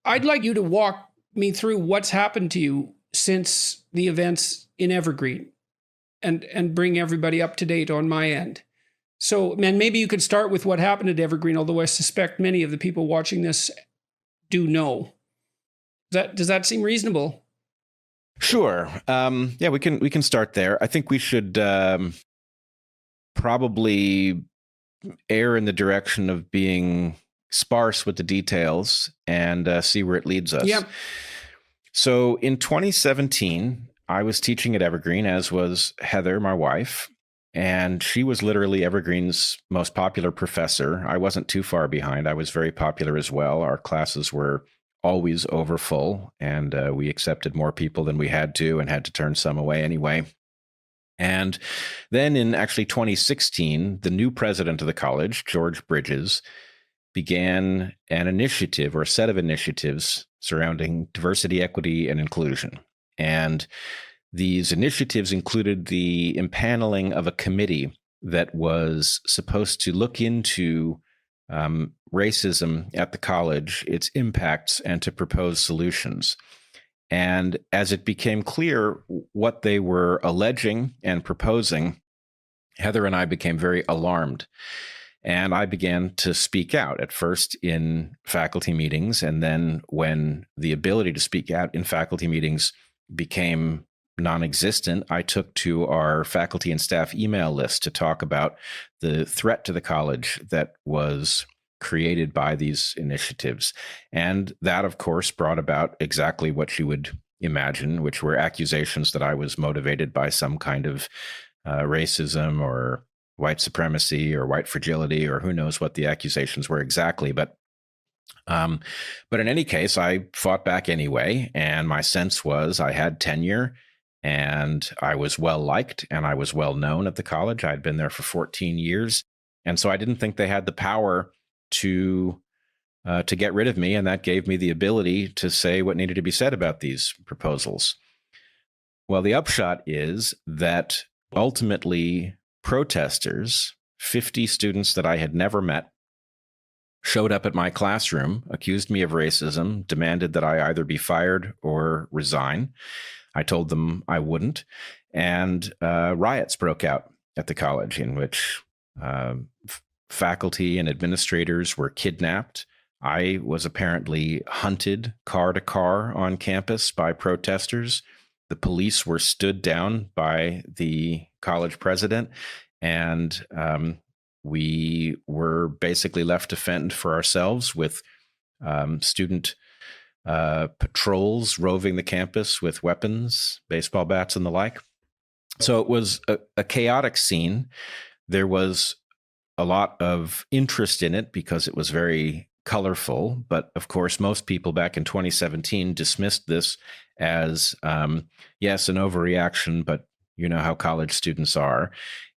I'd like you to walk me through what's happened to you since the events in Evergreen and bring everybody up to date on my end. So, man, maybe you could start with what happened at Evergreen, although I suspect many of the people watching this do know. Does that seem reasonable? Sure. Yeah, we can start there. I think we should probably err in the direction of being sparse with the details and see where it leads us. Yeah. So in 2017, I was teaching at Evergreen, as was Heather, my wife, and she was literally Evergreen's most popular professor. I wasn't too far behind. I was very popular as well. Our classes were always overfull, and we accepted more people than we had to and had to turn some away anyway. And then in actually 2016, the new president of the college, George Bridges, began an initiative or a set of initiatives surrounding diversity, equity, and inclusion. And these initiatives included the impaneling of a committee that was supposed to look into racism at the college, its impacts, and to propose solutions. And as it became clear what they were alleging and proposing, Heather and I became very alarmed. And I began to speak out, at first in faculty meetings. And then when the ability to speak out in faculty meetings became non-existent, I took to our faculty and staff email list to talk about the threat to the college that was created by these initiatives. And that, of course, brought about exactly what you would imagine, which were accusations that I was motivated by some kind of racism or white supremacy or white fragility, or who knows what the accusations were exactly. But in any case, I fought back anyway. And my sense was I had tenure and I was well liked and I was well known at the college. I'd been there for 14 years. And so I didn't think they had the power to get rid of me. And that gave me the ability to say what needed to be said about these proposals. Well, the upshot is that ultimately protesters, 50 students that I had never met, showed up at my classroom, accused me of racism, demanded that I either be fired or resign. I told them I wouldn't. And riots broke out at the college in which faculty and administrators were kidnapped. I was apparently hunted car to car on campus by protesters. The police were stood down by the college president, and we were basically left to fend for ourselves with student patrols roving the campus with weapons, baseball bats, and the like. So it was a chaotic scene. There was a lot of interest in it because it was very colorful. But of course, most people back in 2017 dismissed this as, yes, an overreaction, but you know how college students are.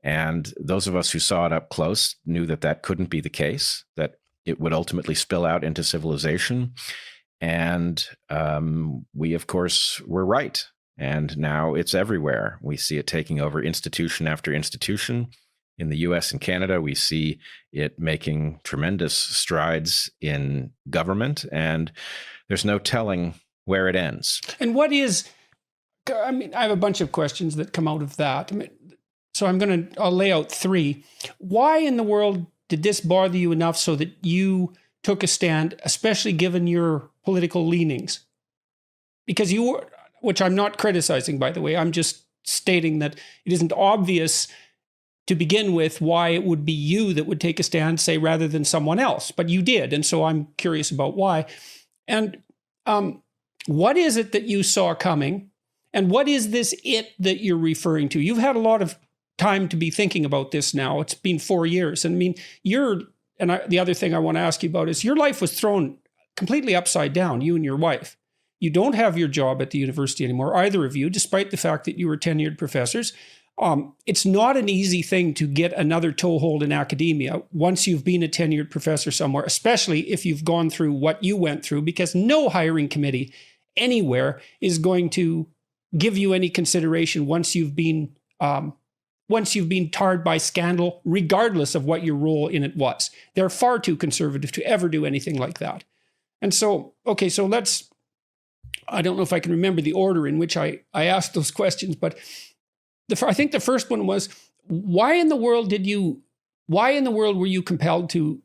And those of us who saw it up close knew that that couldn't be the case, that it would ultimately spill out into civilization. And we, of course, were right. And now it's everywhere. We see it taking over institution after institution. In the US and Canada, we see it making tremendous strides in government, and there's no telling where it ends. And what is, I mean, I have a bunch of questions that come out of that. I mean, so I'll lay out three. Why in the world did this bother you enough so that you took a stand, especially given your political leanings? Because you were, which I'm not criticizing, by the way, I'm just stating that it isn't obvious to begin with why it would be you that would take a stand, say, rather than someone else. But you did. And so I'm curious about why. And what is it that you saw coming? And what is this it that you're referring to? You've had a lot of time to be thinking about this now. It's been 4 years. And I mean, the other thing I want to ask you about is your life was thrown completely upside down, you and your wife. You don't have your job at the university anymore, either of you, despite the fact that you were tenured professors. It's not an easy thing to get another toehold in academia once you've been a tenured professor somewhere, especially if you've gone through what you went through, because no hiring committee anywhere is going to give you any consideration once you've been tarred by scandal, regardless of what your role in it was. They're far too conservative to ever do anything like that. And so, okay, so I don't know if I can remember the order in which I asked those questions, but I think the first one was, why in the world were you compelled to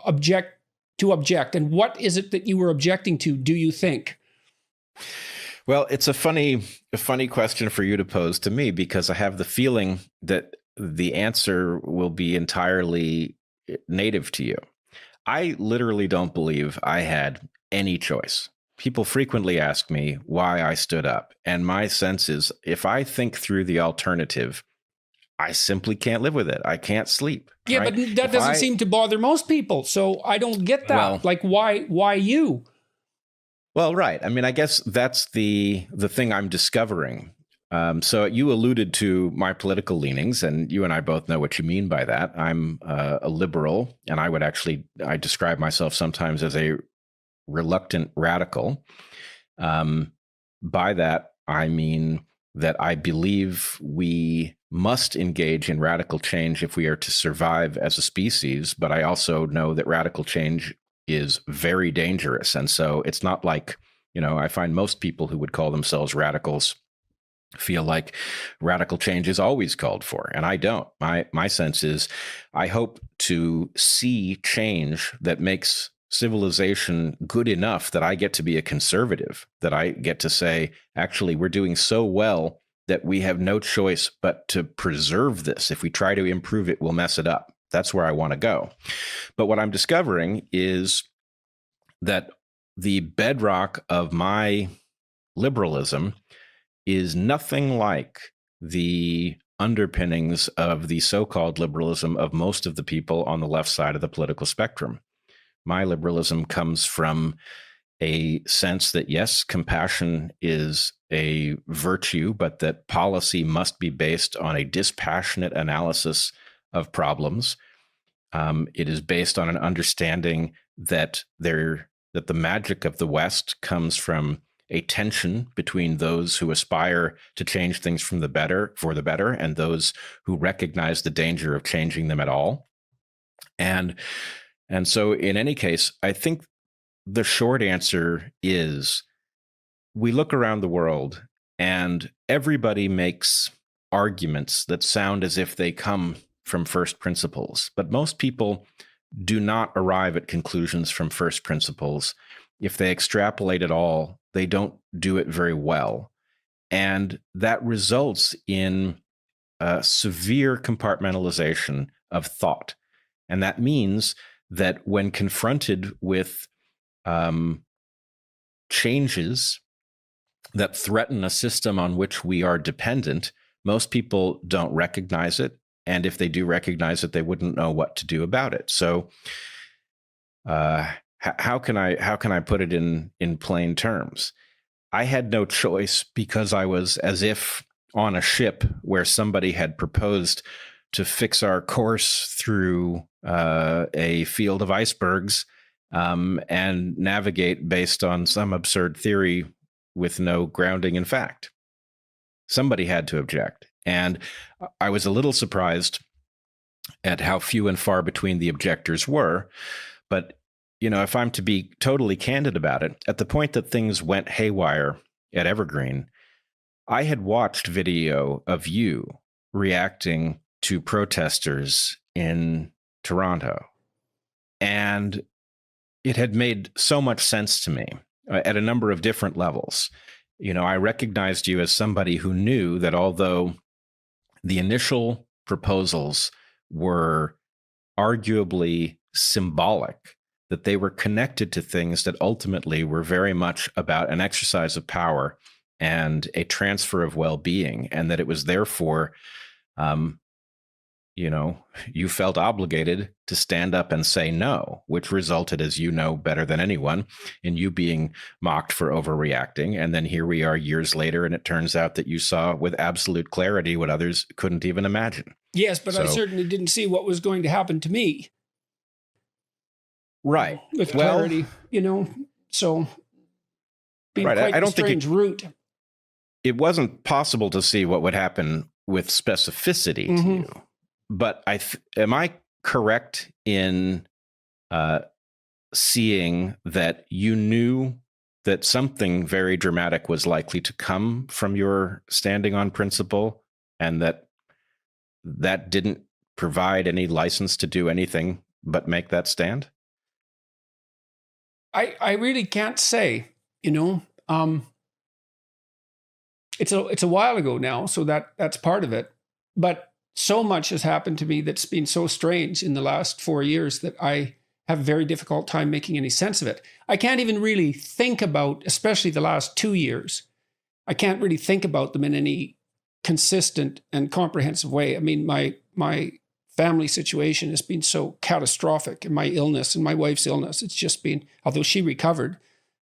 object? And what is it that you were objecting to, do you think? Well, it's a funny question for you to pose to me, because I have the feeling that the answer will be entirely native to you. I literally don't believe I had any choice. People frequently ask me why I stood up. And my sense is, if I think through the alternative, I simply can't live with it. I can't sleep. Yeah, right? but that doesn't seem to bother most people. So I don't get that. Well, like, why you? Well, right. I mean, I guess that's the thing I'm discovering. So you alluded to my political leanings, and you and I both know what you mean by that. I'm a liberal, and I describe myself sometimes as a reluctant radical. By that, I mean that I believe we must engage in radical change if we are to survive as a species. But I also know that radical change is very dangerous. And so it's not like, I find most people who would call themselves radicals feel like radical change is always called for. And I don't. My sense is, I hope to see change that makes civilization good enough that I get to be a conservative, that I get to say, actually, we're doing so well that we have no choice but to preserve this. If we try to improve it, we'll mess it up. That's where I want to go. But what I'm discovering is that the bedrock of my liberalism is nothing like the underpinnings of the so-called liberalism of most of the people on the left side of the political spectrum. My liberalism comes from a sense that, yes, compassion is a virtue, but that policy must be based on a dispassionate analysis of problems. It is based on an understanding that the magic of the West comes from a tension between those who aspire to change things for the better, and those who recognize the danger of changing them at all. And so in any case, I think the short answer is, we look around the world and everybody makes arguments that sound as if they come from first principles, but most people do not arrive at conclusions from first principles. If they extrapolate at all, they don't do it very well. And that results in a severe compartmentalization of thought. And that means that when confronted with changes that threaten a system on which we are dependent, most people don't recognize it. And if they do recognize it, they wouldn't know what to do about it. So how can I put it in plain terms? I had no choice, because I was as if on a ship where somebody had proposed to fix our course through a field of icebergs and navigate based on some absurd theory with no grounding in fact. Somebody had to object. And I was a little surprised at how few and far between the objectors were. But, if I'm to be totally candid about it, at the point that things went haywire at Evergreen, I had watched video of you reacting to protesters in Toronto. And it had made so much sense to me at a number of different levels. I recognized you as somebody who knew that although the initial proposals were arguably symbolic, that they were connected to things that ultimately were very much about an exercise of power and a transfer of well-being, and that it was therefore, you felt obligated to stand up and say no, which resulted, as you know better than anyone, in you being mocked for overreacting. And then here we are years later, and it turns out that you saw with absolute clarity what others couldn't even imagine. Yes, but I certainly didn't see what was going to happen to me. Right. With clarity, so being right. quite I don't a strange route. It wasn't possible to see what would happen with specificity to you. But am I correct in seeing that you knew that something very dramatic was likely to come from your standing on principle, and that didn't provide any license to do anything but make that stand? I really can't say, you know. It's a while ago now, so that's part of it. But so much has happened to me that's been so strange in the last 4 years that I have a very difficult time making any sense of it. I can't even really think about, especially the last 2 years, I can't really think about them in any consistent and comprehensive way. I mean, my family situation has been so catastrophic, and my illness and my wife's illness, it's just been, although she recovered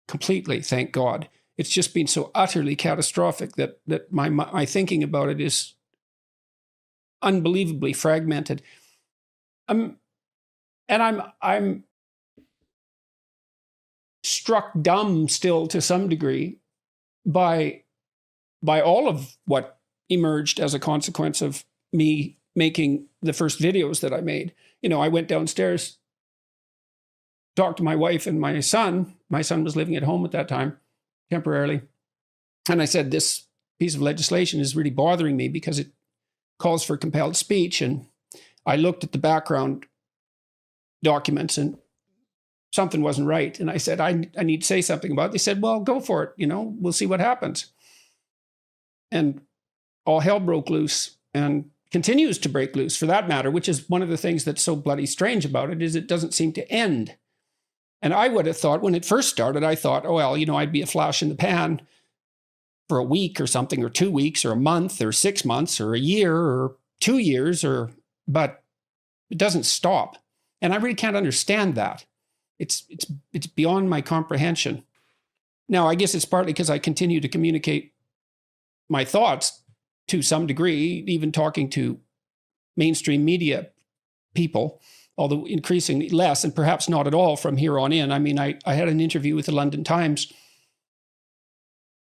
completely, thank God, it's just been so utterly catastrophic that my thinking about it is unbelievably fragmented. And I'm struck dumb still to some degree by all of what emerged as a consequence of me making the first videos that I made. You know, I went downstairs, talked to my wife and my son. My son was living at home at that time, temporarily. And I said, this piece of legislation is really bothering me because it calls for compelled speech. And I looked at the background documents and something wasn't right. And I said, I need to say something about it. They said, well, go for it. You know, we'll see what happens. And all hell broke loose, and continues to break loose for that matter, which is one of the things that's so bloody strange about it, is it doesn't seem to end. And I would have thought when it first started, I thought, oh, well, you know, I'd be a flash in the pan for a week or something, or 2 weeks or a month or 6 months or a year or 2 years, but it doesn't stop. And I really can't understand that. It's beyond my comprehension. Now, I guess it's partly because I continue to communicate my thoughts to some degree, even talking to mainstream media people, although increasingly less, and perhaps not at all from here on in. I mean, I had an interview with the London Times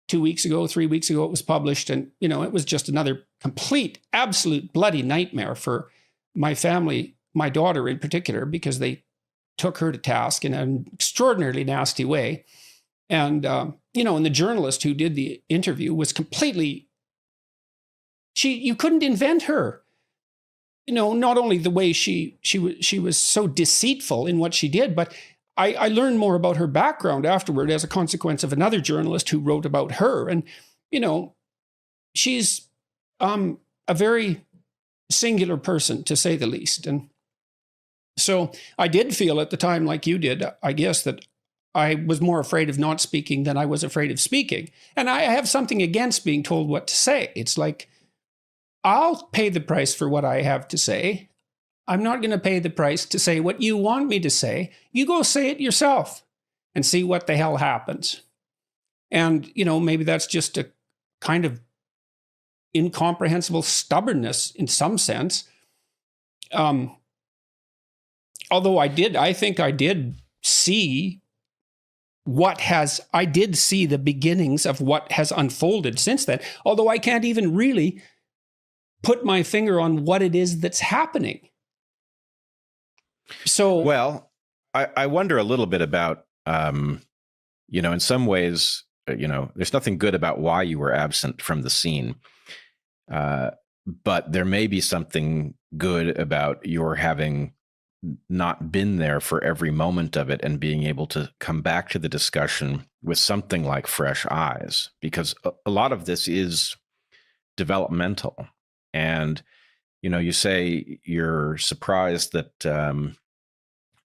2 weeks ago, 3 weeks ago, it was published. And, you know, it was just another complete, absolute bloody nightmare for my family, my daughter in particular, because they took her to task in an extraordinarily nasty way. And, you know, and the journalist who did the interview was completely, you couldn't invent her. You know, not only the way she was so deceitful in what she did, but I learned more about her background afterward as a consequence of another journalist who wrote about her. And, you know, she's a very singular person, to say the least. And so I did feel at the time, like you did, I guess, that I was more afraid of not speaking than I was afraid of speaking. And I have something against being told what to say. It's like, I'll pay the price for what I have to say. I'm not going to pay the price to say what you want me to say. You go say it yourself and see what the hell happens. And, you know, maybe that's just a kind of incomprehensible stubbornness in some sense. Although I think I did see I did see the beginnings of what has unfolded since then, although I can't even really put my finger on what it is that's happening. So, well, I wonder a little bit about, you know, in some ways, you know, there's nothing good about why you were absent from the scene. But there may be something good about your having not been there for every moment of it and being able to come back to the discussion with something like fresh eyes, because a lot of this is developmental. And, you know, you say you're surprised that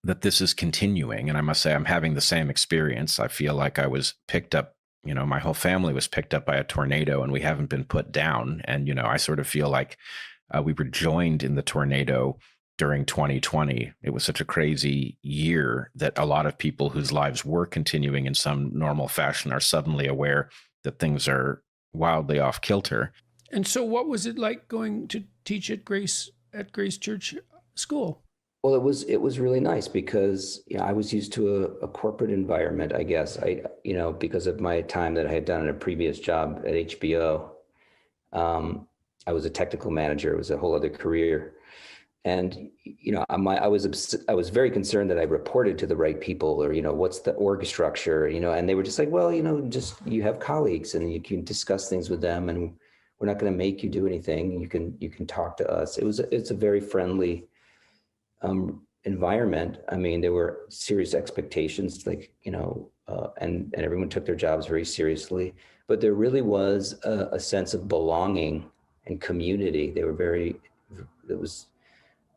that this is continuing. And I must say, I'm having the same experience. I feel like I was picked up, you know, my whole family was picked up by a tornado and we haven't been put down. And, you know, I sort of feel like we were joined in the tornado during 2020. It was such a crazy year that a lot of people whose lives were continuing in some normal fashion are suddenly aware that things are wildly off kilter. And so what was it like going to teach at Grace Church School? Well, it was really nice because, you know, I was used to a corporate environment, I guess. You know, because of my time that I had done in a previous job at HBO. I was a technical manager. It was a whole other career. And, I was very concerned that I reported to the right people, or, what's the org structure, and they were just like, well, just, you have colleagues and you can discuss things with them, and we're not going to make you do anything. You can talk to us. It's a very friendly environment. I mean, there were serious expectations, like, and everyone took their jobs very seriously, but there really was a sense of belonging and community.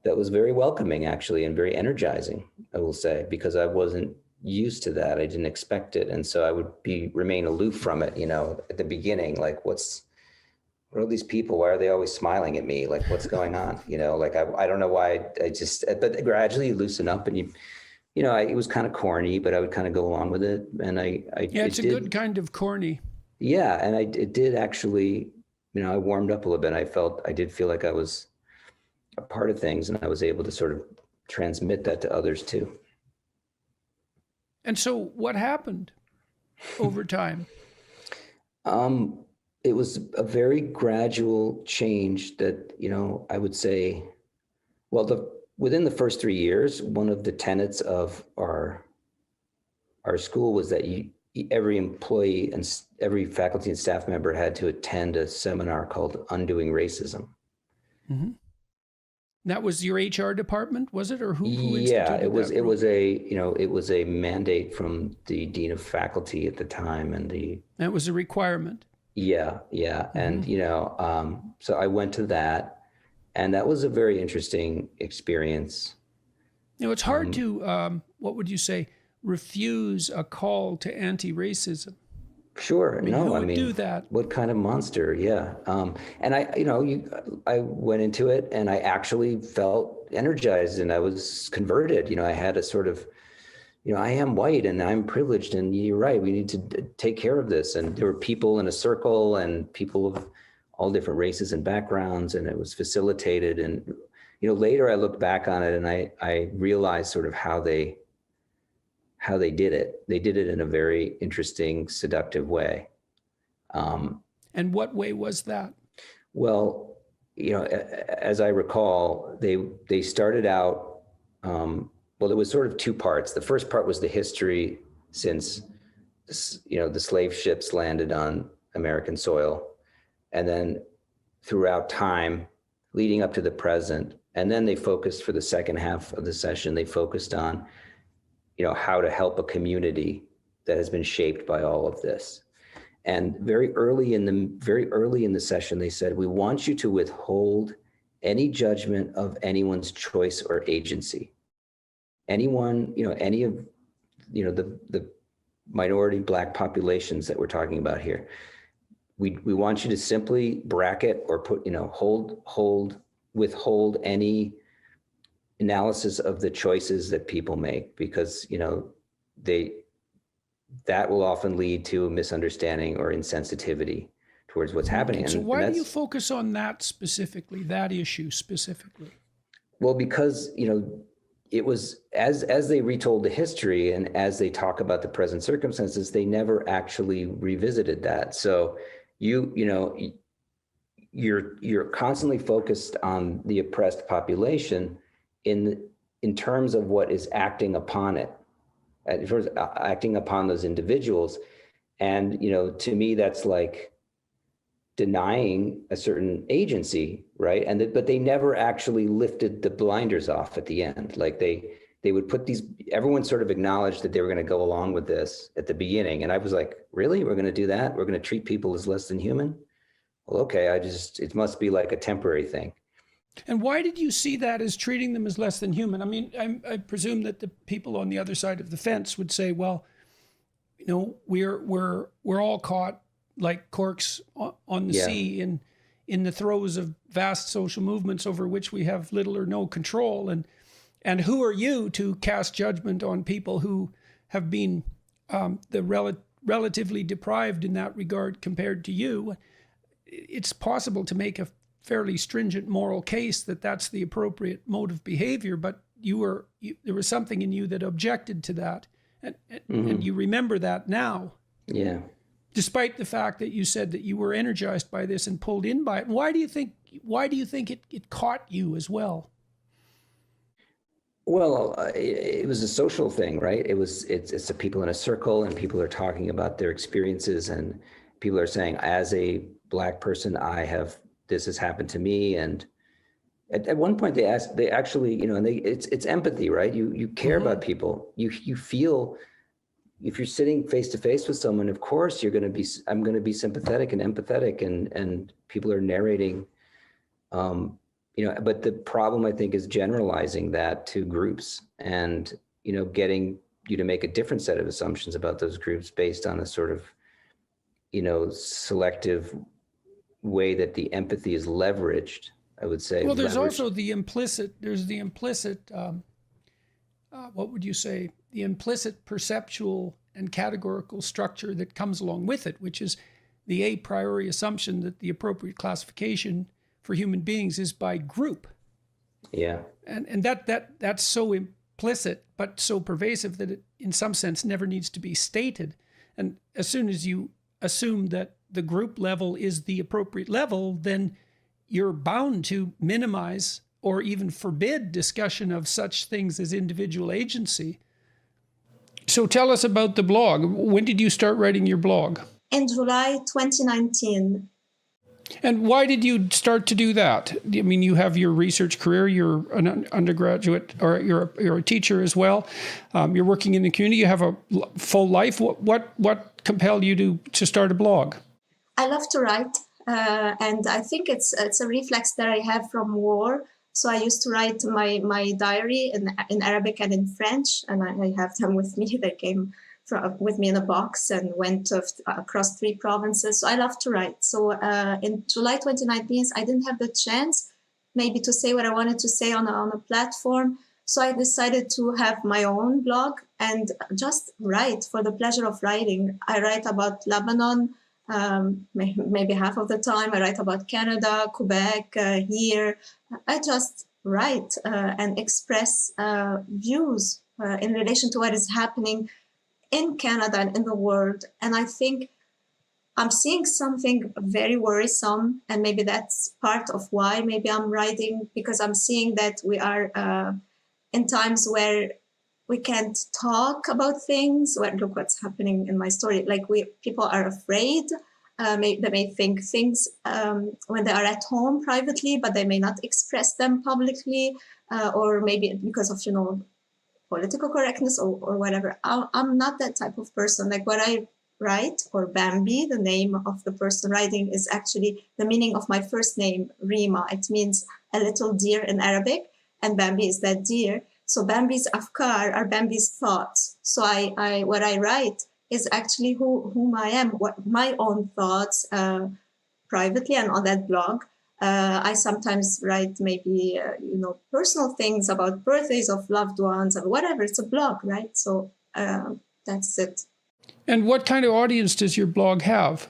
That was very welcoming, actually, and very energizing, I will say, because I wasn't used to that. I didn't expect it. And so I would remain aloof from it, at the beginning, like, what are these people? Why are they always smiling at me? Like, what's going on? Like, I don't know why. But gradually you loosen up, and it was kind of corny, but I would kind of go along with it. And it's a good kind of corny. Yeah. And it did actually, I warmed up a little bit. I did feel like I was a part of things, and I was able to sort of transmit that to others too. And so what happened over time? It was a very gradual change that, I would say, well, within the first 3 years, one of the tenets of our school was that every employee and every faculty and staff member had to attend a seminar called Undoing Racism. Mm-hmm. That was your HR department, was it, or who Yeah, instituted that? It was a mandate from the dean of faculty at the time, and that was a requirement. Yeah, mm-hmm. And so I went to that, and that was a very interesting experience. It's hard to what would you say, refuse a call to anti-racism. Sure. Who would do that? What kind of monster? Yeah. And I went into it, and I actually felt energized, and I was converted. I had a sort of, I am white and I'm privileged, and you're right, we need to take care of this. And there were people in a circle, and people of all different races and backgrounds, and it was facilitated. And, later I looked back on it, and I realized sort of how they did it. They did it in a very interesting, seductive way. And what way was that? Well, as I recall, they started out, well, it was sort of two parts. The first part was the history since, the slave ships landed on American soil, and then throughout time leading up to the present. And then they focused, for the second half of the session, they focused on how to help a community that has been shaped by all of this. And very early in the session, they said, we want you to withhold any judgment of anyone's choice or agency. Anyone, any of, the minority Black populations that we're talking about here. We want you to simply bracket or put, withhold any analysis of the choices that people make, because that will often lead to a misunderstanding or insensitivity towards what's happening. So why do you focus on that specifically, that issue specifically? Well, because it was as they retold the history, and as they talk about the present circumstances, they never actually revisited that. So you're constantly focused on the oppressed population in terms of what is acting upon it, acting upon those individuals. And, to me, that's like denying a certain agency, right? But they never actually lifted the blinders off at the end. Like they would put everyone sort of acknowledged that they were going to go along with this at the beginning. And I was like, really? We're going to do that? We're going to treat people as less than human? Well, okay, it must be like a temporary thing. And why did you see that as treating them as less than human? I mean, I presume that the people on the other side of the fence would say, well, we're all caught like corks on the sea in the throes of vast social movements over which we have little or no control. And who are you to cast judgment on people who have been relatively deprived in that regard compared to you? It's possible to make a fairly stringent moral case that that's the appropriate mode of behavior, but there was something in you that objected to that, and you remember that now. Yeah. Despite the fact that you said that you were energized by this and pulled in by it. Why do you think it caught you as well? Well, it was a social thing, right? It's the people in a circle, and people are talking about their experiences, and people are saying, as a Black person, this has happened to me. And at one point they actually, and it's empathy, right? You care about people. You feel, if you're sitting face to face with someone, of course I'm going to be sympathetic and empathetic, and people are narrating, but the problem, I think, is generalizing that to groups, and, getting you to make a different set of assumptions about those groups based on a sort of, selective way that the empathy is leveraged, I would say. Well, there's also the implicit, what would you say, the implicit perceptual and categorical structure that comes along with it, which is the a priori assumption that the appropriate classification for human beings is by group. Yeah. And that's so implicit, but so pervasive that it, in some sense, never needs to be stated. And as soon as you assume that the group level is the appropriate level, then you're bound to minimize or even forbid discussion of such things as individual agency. So tell us about the blog. When did you start writing your blog? In July 2019. And why did you start to do that? I mean, you have your research career, you're an undergraduate, or you're a teacher as well. You're working in the community, you have a full life. What compelled you to start a blog? I love to write, and I think it's a reflex that I have from war. So I used to write my diary in Arabic and in French, and I have them with me. They came with me in a box and went across 3 provinces. So I love to write. So in July 2019, I didn't have the chance maybe to say what I wanted to say on a platform. So I decided to have my own blog and just write for the pleasure of writing. I write about Lebanon, maybe half of the time. I write about Canada, Quebec, here. I just write and express views in relation to what is happening in Canada and in the world. And I think I'm seeing something very worrisome, and maybe that's part of why maybe I'm writing, because I'm seeing that we are in times where we can't talk about things. Well, look what's happening in my story. Like people are afraid. They may think things when they are at home privately, but they may not express them publicly, or maybe because of, political correctness or whatever. I'm not that type of person. Like what I write, or Bambi, the name of the person writing, is actually the meaning of my first name, Rima. It means a little deer in Arabic, and Bambi is that deer. So Bambi's afkar are Bambi's thoughts. So what I write is actually whom I am, what my own thoughts privately and on that blog. I sometimes write maybe, personal things about birthdays of loved ones or whatever. It's a blog, right? So that's it. And what kind of audience does your blog have?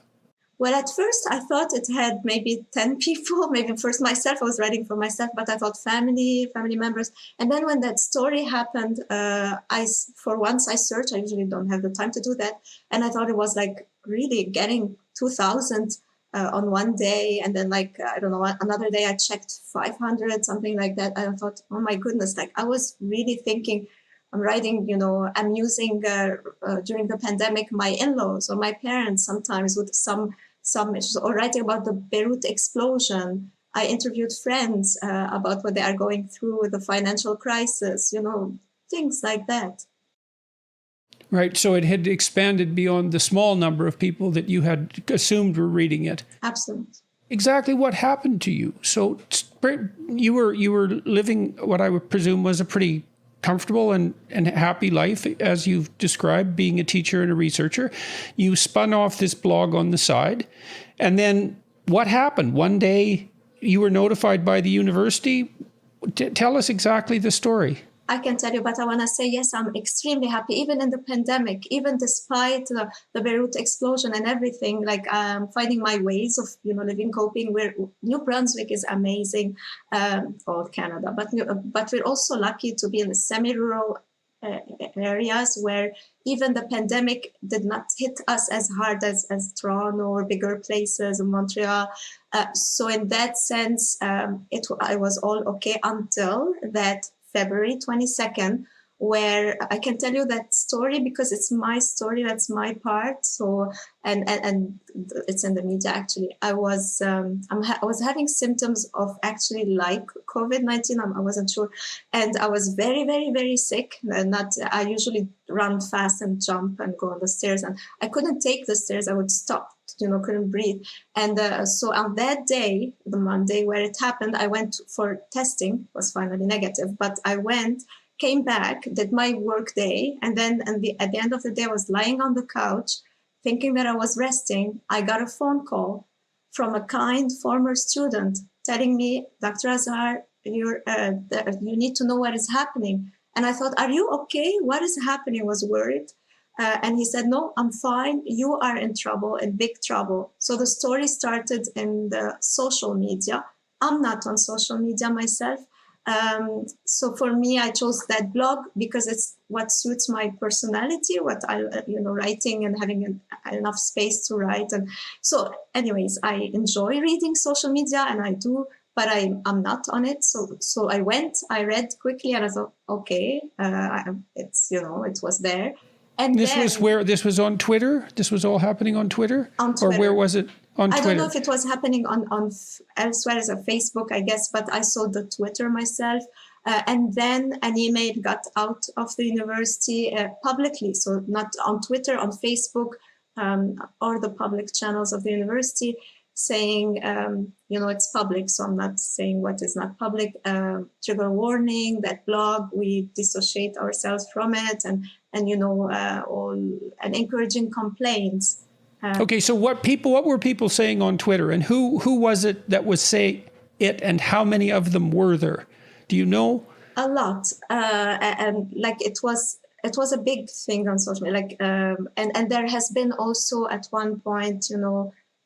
Well, at first I thought it had maybe 10 people, maybe first myself, I was writing for myself, but I thought family members. And then when that story happened, for once I searched, I usually don't have the time to do that. And I thought it was like really getting 2,000 on one day. And then I don't know, another day I checked 500, something like that. And I thought, oh my goodness, I was really thinking, I'm writing, I'm using during the pandemic, my in-laws or my parents sometimes with some issues, or writing about the Beirut explosion. I interviewed friends about what they are going through with the financial crisis, things like that. Right. So it had expanded beyond the small number of people that you had assumed were reading it. Absolutely. Exactly what happened to you. So you were living what I would presume was a pretty comfortable and happy life, as you've described, being a teacher and a researcher. You spun off this blog on the side. And then what happened? One day you were notified by the university. Tell us exactly the story. I can tell you, but I want to say, yes, I'm extremely happy, even in the pandemic, even despite the Beirut explosion and everything, I'm finding my ways of, living, coping. New Brunswick is amazing, all Canada, but we're also lucky to be in the semi-rural areas where even the pandemic did not hit us as hard as Toronto or bigger places in Montreal. So in that sense, I was all okay until that February 22nd, where I can tell you that story because it's my story, that's my part. So, and it's in the media actually. I was having symptoms of actually like COVID-19. I wasn't sure, and I was very, very, very sick. I usually run fast and jump and go on the stairs, and I couldn't take the stairs. I would stop, couldn't breathe. And so on that day, the Monday where it happened, I went for testing. Was finally negative, but I came back, did my work day, and then at the end of the day, I was lying on the couch thinking that I was resting. I got a phone call from a kind former student telling me, Dr. Azar, you need to know what is happening. And I thought, are you okay? What is happening? I was worried. And he said, no, I'm fine. You are in trouble, in big trouble. So the story started in the social media. I'm not on social media myself. So for me, I chose that blog because it's what suits my personality, what I, writing and having enough space to write. And so anyways, I enjoy reading social media and I do, but I'm not on it. So I read quickly and I thought, okay, it was there. And this was on Twitter? This was all happening on Twitter? On Twitter. Or where was it? On Twitter. I don't know if it was happening on elsewhere as a Facebook, I guess, but I saw the Twitter myself. And then an email got out of the university publicly. So not on Twitter, on Facebook, or the public channels of the university saying, it's public. So I'm not saying what is not public. Trigger warning, that blog, we dissociate ourselves from it and encouraging complaints. Okay, so what were people saying on Twitter, and who was it that was saying it, and how many of them were there? Do you know? A lot, and like it was a big thing on social media. And there has been also at one point,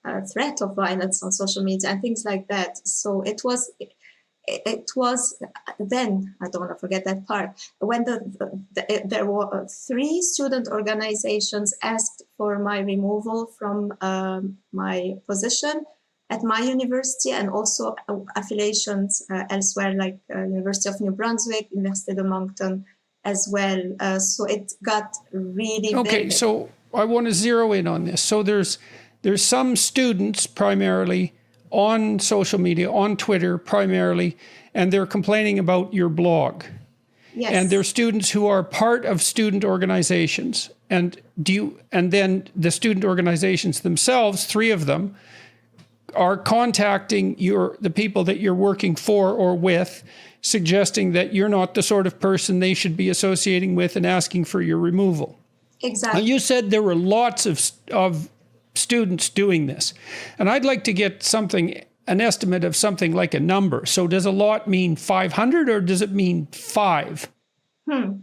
a threat of violence on social media and things like that. So it was then, I don't want to forget that part, when there were 3 student organizations asked for my removal from my position at my university, and also affiliations elsewhere, like University of New Brunswick, Université de Moncton as well. So it got really big. So I want to zero in on this. So there's some students primarily on social media, on Twitter primarily, and they're complaining about your blog. Yes. And they're students who are part of student organizations. And then the student organizations themselves, 3 of them, are contacting the people that you're working for or with, suggesting that you're not the sort of person they should be associating with and asking for your removal. Exactly. Now, you said there were lots of students doing this. And I'd like to get an estimate of something like a number. So does a lot mean 500 or does it mean 5?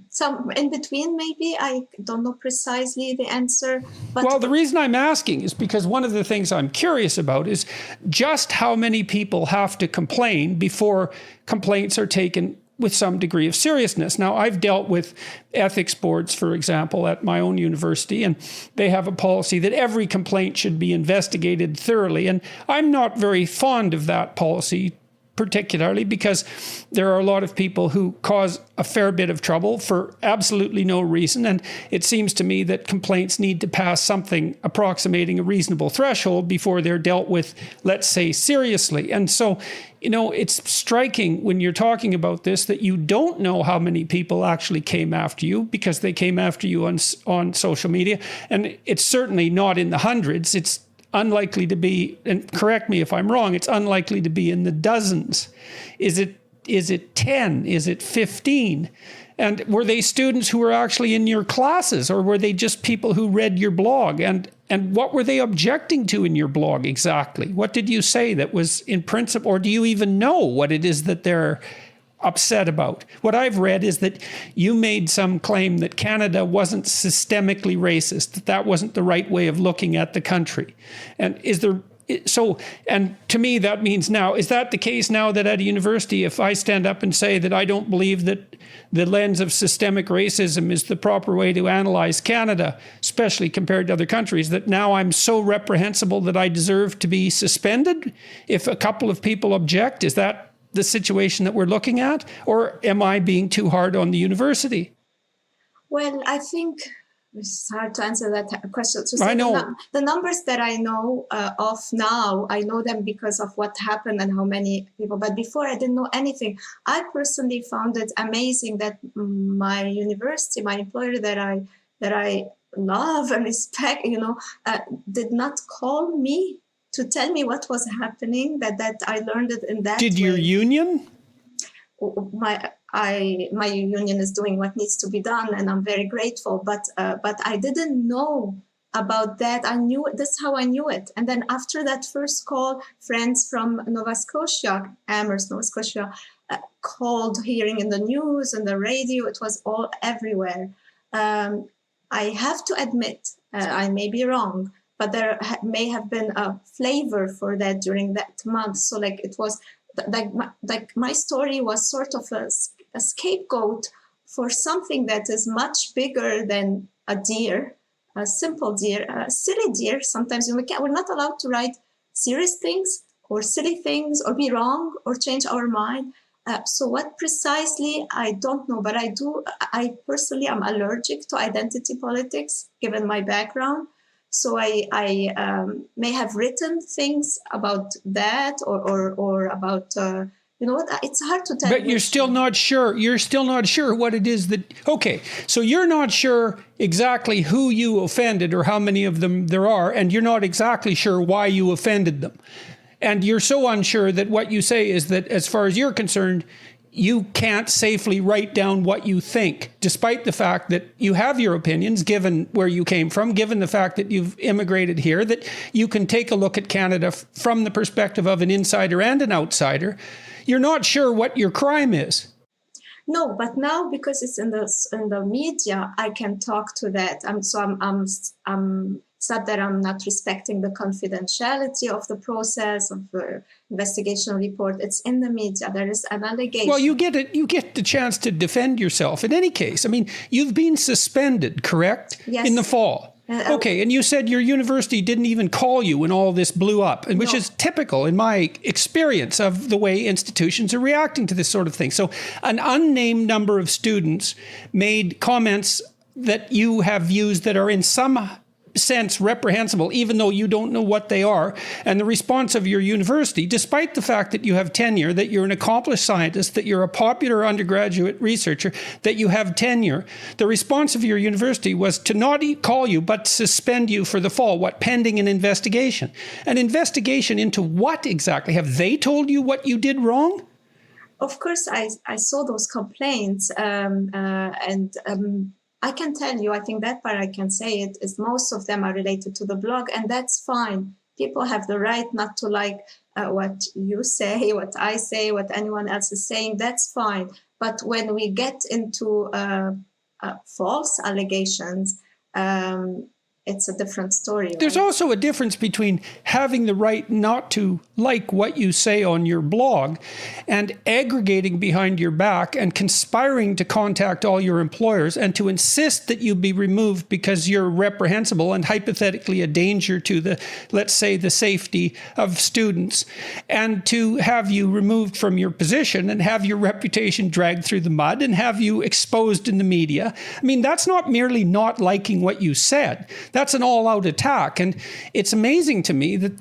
So in between, maybe. I don't know precisely the answer. But well, the reason I'm asking is because one of the things I'm curious about is just how many people have to complain before complaints are taken with some degree of seriousness. Now, I've dealt with ethics boards, for example, at my own university, and they have a policy that every complaint should be investigated thoroughly. And I'm not very fond of that policy, particularly because there are a lot of people who cause a fair bit of trouble for absolutely no reason. And it seems to me that complaints need to pass something approximating a reasonable threshold before they're dealt with, let's say, seriously. And so, it's striking when you're talking about this that you don't know how many people actually came after you, because they came after you on social media. And it's certainly not in the hundreds. It's unlikely to be, and correct me if I'm wrong, it's unlikely to be in the dozens. Is it 10? Is it 15? And were they students who were actually in your classes, or were they just people who read your blog? And what were they objecting to in your blog exactly? What did you say that was in principle, or do you even know what it is that they're upset about? What I've read is that you made some claim that Canada wasn't systemically racist, that wasn't the right way of looking at the country. And and to me, that means now, is that the case now that at a university, if I stand up and say that I don't believe that the lens of systemic racism is the proper way to analyze Canada, especially compared to other countries, that now I'm so reprehensible that I deserve to be suspended if a couple of people object? Is that the situation that we're looking at? Or am I being too hard on the university? Well, I think it's hard to answer that question. So I know. the numbers that I know of now, I know them because of what happened and how many people. But before, I didn't know anything. I personally found it amazing that my university, my employer that I love and respect, did not call me to tell me what was happening. That I learned it in that. Did your union? My union is doing what needs to be done, and I'm very grateful. But I didn't know about that. I knew it. That's how I knew it. And then after that first call, friends from Nova Scotia, Amherst, Nova Scotia, called, hearing in the news and the radio. It was all everywhere. I have to admit, I may be wrong, but there may have been a flavor for that during that month. So it was like my story was sort of a scapegoat for something that is much bigger than a deer, a simple deer, a silly deer. Sometimes we're not allowed to write serious things or silly things or be wrong or change our mind. So what precisely, I don't know, but I personally am allergic to identity politics, given my background. So I may have written things about that or about, it's hard to tell. But you're still not sure. You're still not sure what it is that, okay, so you're not sure exactly who you offended or how many of them there are, and you're not exactly sure why you offended them. And you're so unsure that what you say is that, as far as you're concerned, you can't safely write down what you think, despite the fact that you have your opinions, given where you came from, given the fact that you've immigrated here, that you can take a look at Canada from the perspective of an insider and an outsider. You're not sure what your crime is. No, but now, because it's in the media, I can talk to that. It's not that I'm not respecting the confidentiality of the process of the investigation report. It's in the media. There is an allegation. Well, you get the chance to defend yourself. In any case, I mean, you've been suspended, correct? Yes. In the fall. Okay, and you said your university didn't even call you when all this blew up, and which is typical in my experience of the way institutions are reacting to this sort of thing. So an unnamed number of students made comments that you have used that are in some sense reprehensible, even though you don't know what they are. And the response of your university, despite the fact that you have tenure, that you're an accomplished scientist, that you're a popular undergraduate researcher, that you have tenure, the response of your university was to not call you, but suspend you for the fall. What? Pending an investigation. An investigation into what exactly? Have they told you what you did wrong? Of course, I saw those complaints, I can tell you, I think that part I can say it, is most of them are related to the blog, and that's fine. People have the right not to like what you say, what I say, what anyone else is saying, that's fine. But when we get into false allegations, it's a different story. There's also a difference between having the right not to like what you say on your blog and aggregating behind your back and conspiring to contact all your employers and to insist that you be removed because you're reprehensible and hypothetically a danger to the, let's say, the safety of students, and to have you removed from your position and have your reputation dragged through the mud and have you exposed in the media. I mean, that's not merely not liking what you said. That's an all-out attack. And it's amazing to me that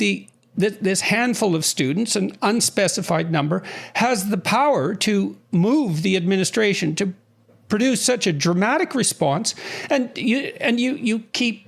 this handful of students, an unspecified number, has the power to move the administration to produce such a dramatic response. And you keep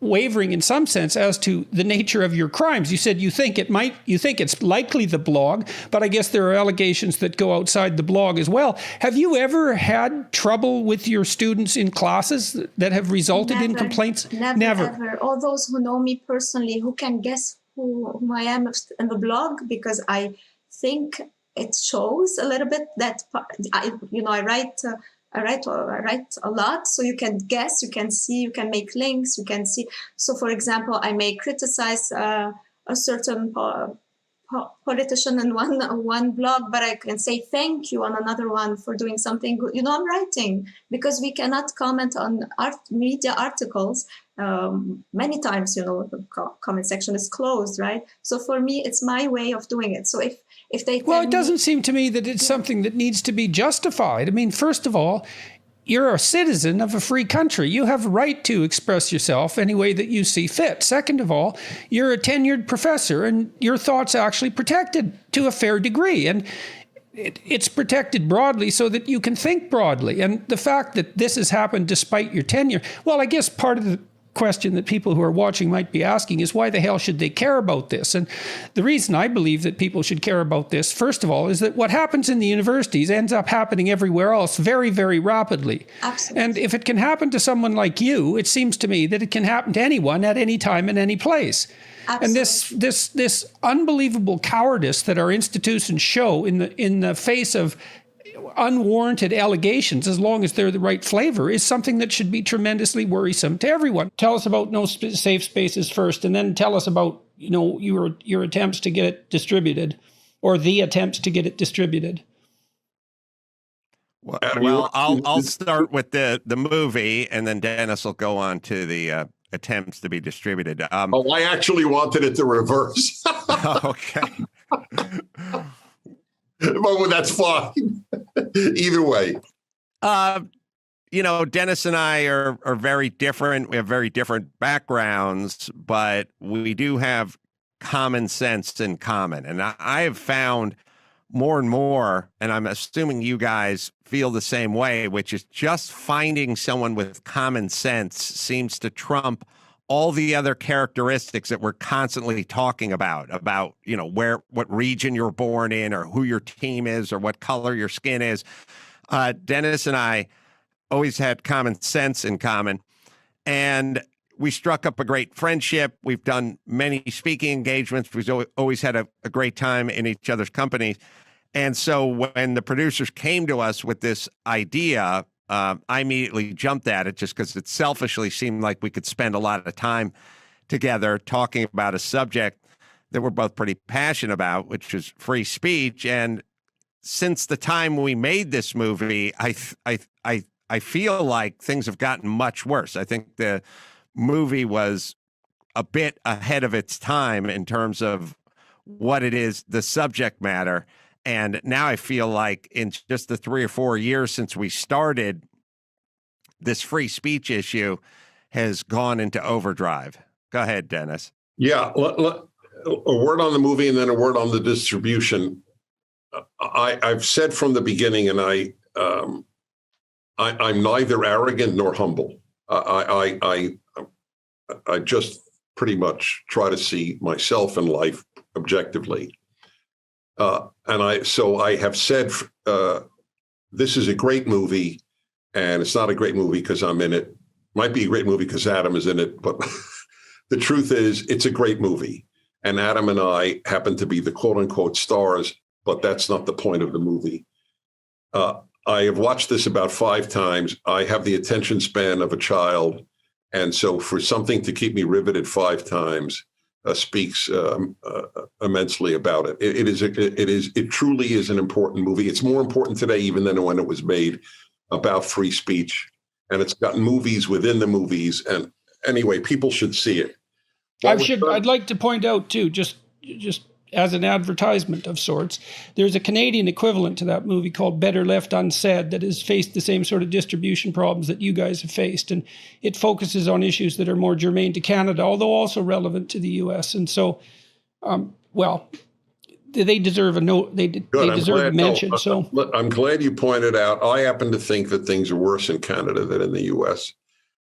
wavering in some sense as to the nature of your crimes. You said you think it's likely the blog, but I guess there are allegations that go outside the blog as well. Have you ever had trouble with your students in classes that have resulted in complaints? Never. Ever. All those who know me personally, who can guess who I am in the blog, because I think it shows a little bit that I write a lot, so you can guess, you can see, you can make links, you can see. So, for example, I may criticize a certain politician in one blog, but I can say thank you on another one for doing something good. I'm writing, because we cannot comment on media articles many times, the comment section is closed, right? So for me, it's my way of doing it. So if they it doesn't seem to me that it's something that needs to be justified. I mean, first of all, you're a citizen of a free country. You have a right to express yourself any way that you see fit. Second of all, you're a tenured professor, and your thought's actually protected to a fair degree. And it's protected broadly so that you can think broadly. And the fact that this has happened despite your tenure, well, I guess part of the question that people who are watching might be asking is, why the hell should they care about this? And the reason I believe that people should care about this, first of all, is that what happens in the universities ends up happening everywhere else very, very rapidly. Absolutely. And if it can happen to someone like you, it seems to me that it can happen to anyone at any time in any place. Absolutely. And this unbelievable cowardice that our institutions show in the face of unwarranted allegations, as long as they're the right flavor, is something that should be tremendously worrisome to everyone. Tell us about No Safe Spaces first, and then tell us about your attempts to get it distributed, or the attempts to get it distributed. Well, I'll start with the movie, and then Dennis will go on to the attempts to be distributed. I actually wanted it the reverse. Okay. Well, that's fine. Either way. Dennis and I are very different. We have very different backgrounds, but we do have common sense in common. And I have found more and more, and I'm assuming you guys feel the same way, which is just finding someone with common sense seems to trump all the other characteristics that we're constantly talking about, what region you're born in, or who your team is, or what color your skin is. Dennis and I always had common sense in common, and we struck up a great friendship. We've done many speaking engagements. We've always had a great time in each other's companies. And so when the producers came to us with this idea, I immediately jumped at it just because it selfishly seemed like we could spend a lot of time together talking about a subject that we're both pretty passionate about, which is free speech. And since the time we made this movie, I feel like things have gotten much worse. I think the movie was a bit ahead of its time in terms of what it is, the subject matter. And now I feel like in just the 3 or 4 years since we started, this free speech issue has gone into overdrive. Go ahead, Dennis. Yeah, a word on the movie and then a word on the distribution. I've said from the beginning, and I'm neither arrogant nor humble. I just pretty much try to see myself in life objectively. And I have said, this is a great movie, and it's not a great movie because I'm in it. Might be a great movie because Adam is in it, but the truth is it's a great movie. And Adam and I happen to be the quote unquote stars, but that's not the point of the movie. I have watched this about 5 times. I have the attention span of a child. And so for something to keep me riveted 5 times speaks immensely about it. It truly is an important movie. It's more important today even than when it was made, about free speech. And it's got movies within the movies. And anyway, people should see it. I'd like to point out too, just as an advertisement of sorts, there's a Canadian equivalent to that movie called Better Left Unsaid that has faced the same sort of distribution problems that you guys have faced. And it focuses on issues that are more germane to Canada, although also relevant to the U.S. And so, they deserve a note. They deserve a mention. So I'm glad you pointed out. I happen to think that things are worse in Canada than in the U.S.,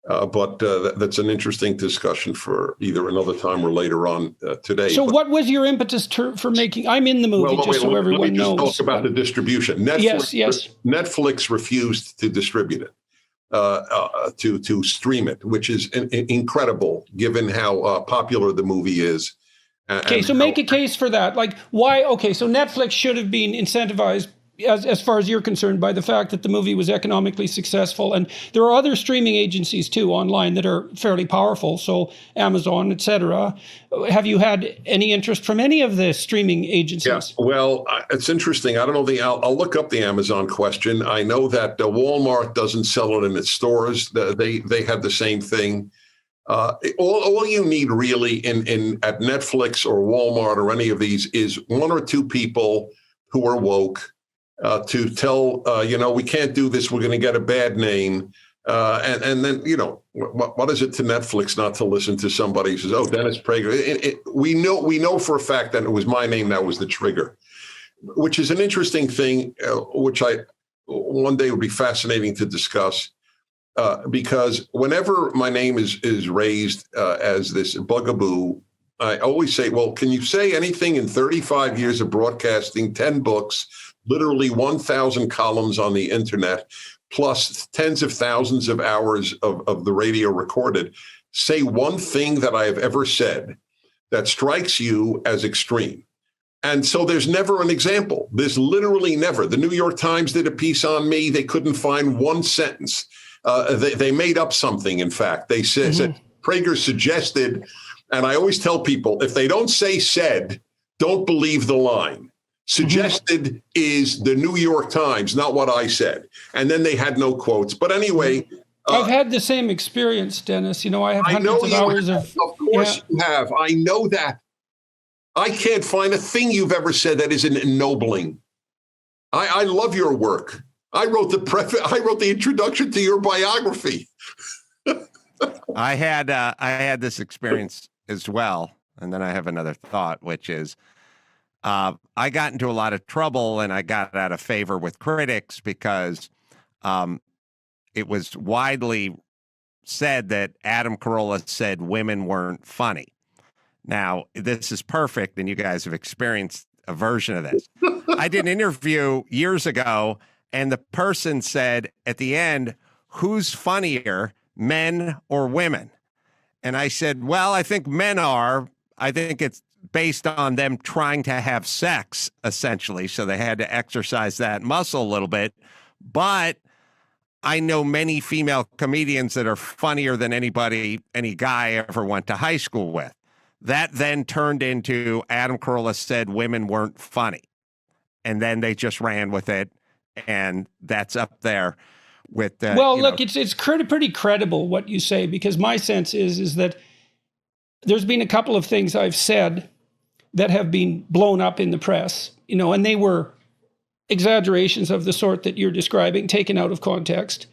but that's an interesting discussion for either another time or later on today. So what was your impetus for making, I'm in the movie, so everyone knows. Let me just talk about the distribution. Netflix refused to distribute it, to stream it, which is incredible given how popular the movie is. Okay, so make a case for that. Like why? Okay, so Netflix should have been incentivized, as far as you're concerned, by the fact that the movie was economically successful. And there are other streaming agencies too online that are fairly powerful. So Amazon, etc. Have you had any interest from any of the streaming agencies? Yeah, well, it's interesting. I don't know I'll look up the Amazon question. I know that Walmart doesn't sell it in its stores. They had the same thing. All you need really in at Netflix or Walmart or any of these is one or two people who are woke to tell, we can't do this. We're going to get a bad name. And then, what is it to Netflix not to listen to somebody who says, oh, Dennis Prager. We know for a fact that it was my name that was the trigger, which is an interesting thing, which one day would be fascinating to discuss. Because whenever my name is raised as this bugaboo, I always say, well, can you say anything in 35 years of broadcasting, 10 books, literally 1,000 columns on the internet, plus tens of thousands of hours of the radio recorded, say one thing that I have ever said that strikes you as extreme? And so there's never an example. There's literally never. The New York Times did a piece on me. They couldn't find one sentence. They made up something, in fact. They said Prager suggested, and I always tell people, if they don't say said, don't believe the line. Suggested is the New York Times, not what I said. And then they had no quotes. But anyway. I've had the same experience, Dennis. I have hundreds of hours of. Of course you have. I know that. I can't find a thing you've ever said that isn't ennobling. I love your work. I wrote the introduction to your biography. I had this experience as well. And then I have another thought, which is I got into a lot of trouble and I got out of favor with critics because it was widely said that Adam Carolla said women weren't funny. Now, this is perfect, and you guys have experienced a version of this. I did an interview years ago, and the person said at the end, who's funnier, men or women? And I said, well, I think men are. I think it's based on them trying to have sex, essentially. So they had to exercise that muscle a little bit. But I know many female comedians that are funnier than any guy ever went to high school with. That then turned into Adam Carolla said women weren't funny. And then they just ran with it. And that's up there with the. Well, look, it's pretty credible what you say, because my sense is that there's been a couple of things I've said that have been blown up in the press, and they were exaggerations of the sort that you're describing, taken out of context.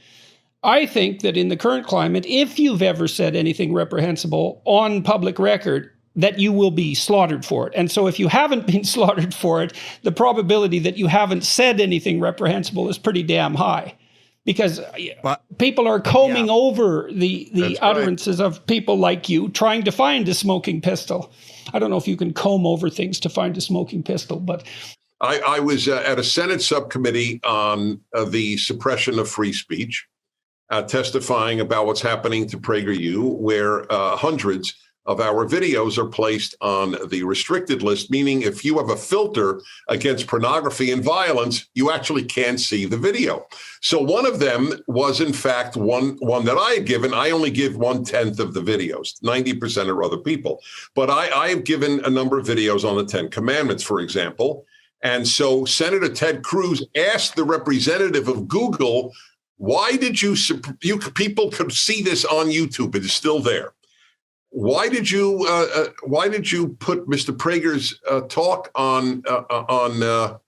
I think that in the current climate, if you've ever said anything reprehensible on public record, that you will be slaughtered for it. And so if you haven't been slaughtered for it, the probability that you haven't said anything reprehensible is pretty damn high, because people are combing over the utterances of people like you, trying to find a smoking pistol. I don't know if you can comb over things to find a smoking pistol, but I was at a Senate subcommittee on the suppression of free speech, testifying about what's happening to PragerU, where hundreds of our videos are placed on the restricted list, meaning if you have a filter against pornography and violence, you actually can't see the video. So one of them was, in fact, one that I had given. I only give 1/10 of the videos. 90% are other people. But I have given a number of videos on the 10 Commandments, for example. And so Senator Ted Cruz asked the representative of Google, why did you people could see this on YouTube? It is still there. Why did you put Mr. Prager's talk on the